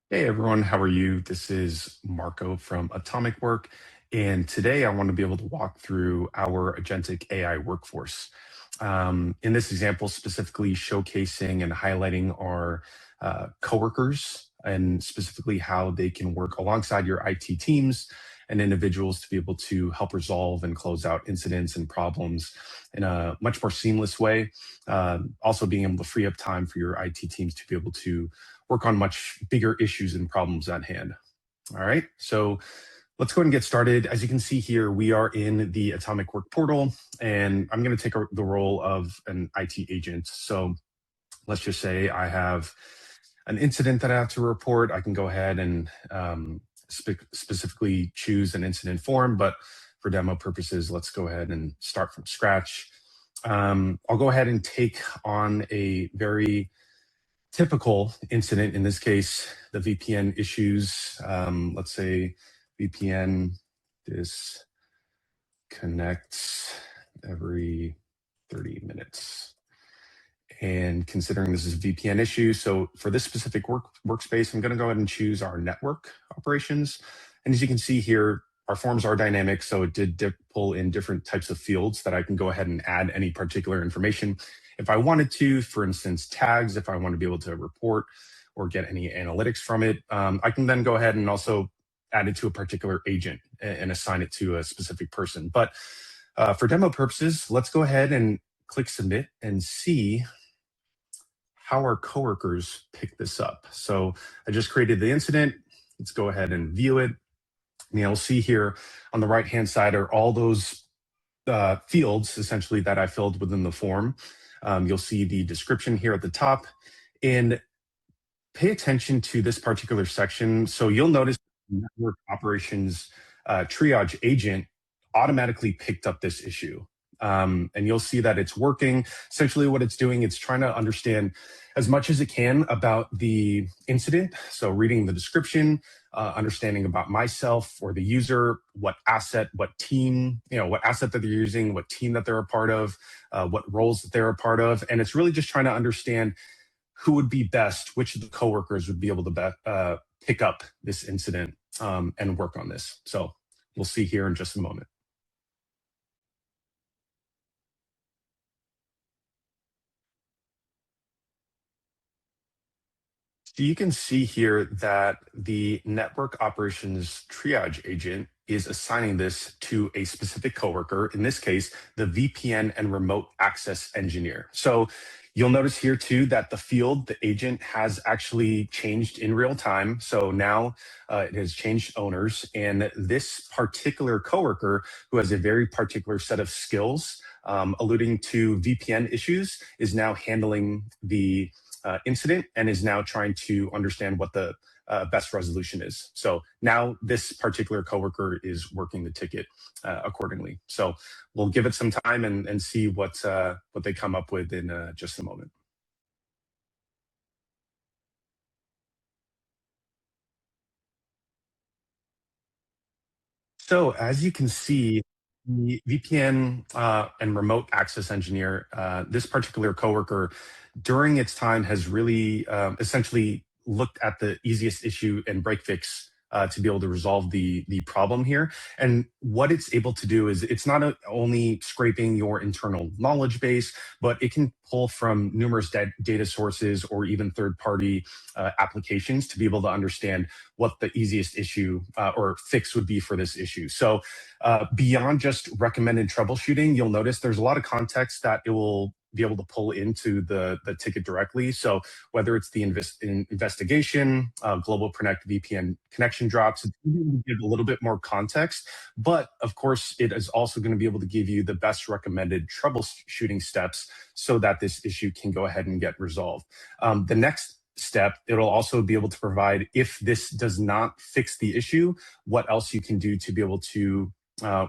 Hey everyone, how are you? This is Marco from Atomicwork, and today I want to be able to walk through our agentic AI workforce. In this example, specifically showcasing and highlighting our coworkers and specifically how they can work alongside your IT teams and individuals to be able to help resolve and close out incidents and problems in a much more seamless way. Also being able to free up time for your IT teams to be able to work on much bigger issues and problems at hand. All right, so let's go ahead and get started. As you can see here, we are in the Atomic Work portal, and I'm going to take the role of an IT agent. So let's just say I have an incident that I have to report. I can go ahead and specifically choose an incident form, but for demo purposes, let's go ahead and start from scratch. I'll go ahead and take on a very typical incident, in this case, the VPN issues. Let's say VPN disconnects every 30 minutes. And considering this is a VPN issue, so for this specific workspace, I'm going to go ahead and choose our network operations. And as you can see here, our forms are dynamic, so it did pull in different types of fields that I can go ahead and add any particular information if I wanted to. For instance, tags, if I want to be able to report or get any analytics from it. I can then go ahead and also add it to a particular agent and assign it to a specific person. But for demo purposes, let's go ahead and click submit and see how our coworkers pick this up. So I just created the incident. Let's go ahead and view it. And you'll see here on the right-hand side are all those fields, essentially, that I filled within the form. You'll see the description here at the top. And pay attention to this particular section. So you'll notice the network operations triage agent automatically picked up this issue. And you'll see that it's working. Essentially what it's doing, it's trying to understand as much as it can about the incident. So reading the description, understanding about myself or the user, what asset, what team, what asset that they're using, what team that they're a part of, what roles that they're a part of. And it's really just trying to understand who would be best, which of the coworkers would be able to pick up this incident and work on this. So we'll see here in just a moment. So you can see here that the network operations triage agent is assigning this to a specific coworker, in this case, the VPN and remote access engineer. So you'll notice here too that the field, the agent has actually changed in real time. So now it has changed owners, and this particular coworker who has a very particular set of skills, alluding to VPN issues, is now handling the incident and is now trying to understand what the best resolution is. So now this particular coworker is working the ticket accordingly. So we'll give it some time and see what they come up with in just a moment. So as you can see, the VPN and remote access engineer, this particular coworker, during its time has really essentially looked at the easiest issue and break fix to be able to resolve the problem here. And what it's able to do is it's not only scraping your internal knowledge base, but it can pull from numerous data sources or even third-party applications to be able to understand what the easiest issue or fix would be for this issue. So beyond just recommended troubleshooting, you'll notice there's a lot of context that it will be able to pull into the ticket directly. So whether it's the investigation, global connect VPN connection drops, it's going to give a little bit more context. But of course, it is also going to be able to give you the best recommended troubleshooting steps so that this issue can go ahead and get resolved. The next step, it'll also be able to provide, if this does not fix the issue, what else you can do to be able to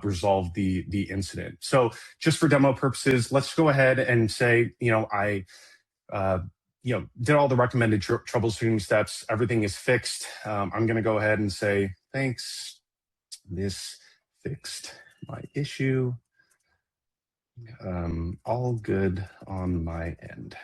resolve the incident. So just for demo purposes, let's go ahead and say, I did all the recommended troubleshooting steps. Everything is fixed. I'm going to go ahead and say, thanks. This fixed my issue. All good on my end.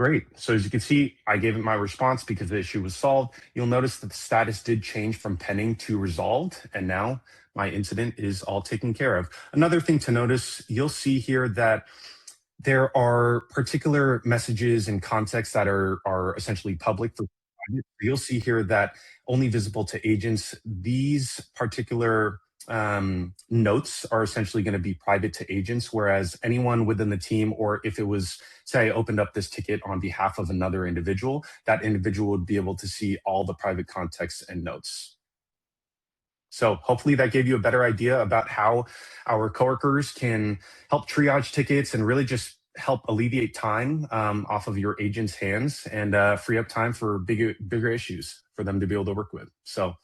Great. So as you can see, I gave it my response because the issue was solved. You'll notice that the status did change from pending to resolved, and now my incident is all taken care of. Another thing to notice, you'll see here that there are particular messages and contexts that are essentially public for private. You'll see here that only visible to agents. These particular notes are essentially going to be private to agents, whereas anyone within the team, or if it was, say, I opened up this ticket on behalf of another individual, that individual would be able to see all the private contexts and notes. So hopefully that gave you a better idea about how our coworkers can help triage tickets and really just help alleviate time off of your agent's hands and free up time for bigger issues for them to be able to work with. So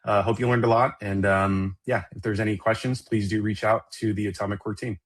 hope you learned a lot. And yeah, if there's any questions, please do reach out to the Atomicwork team.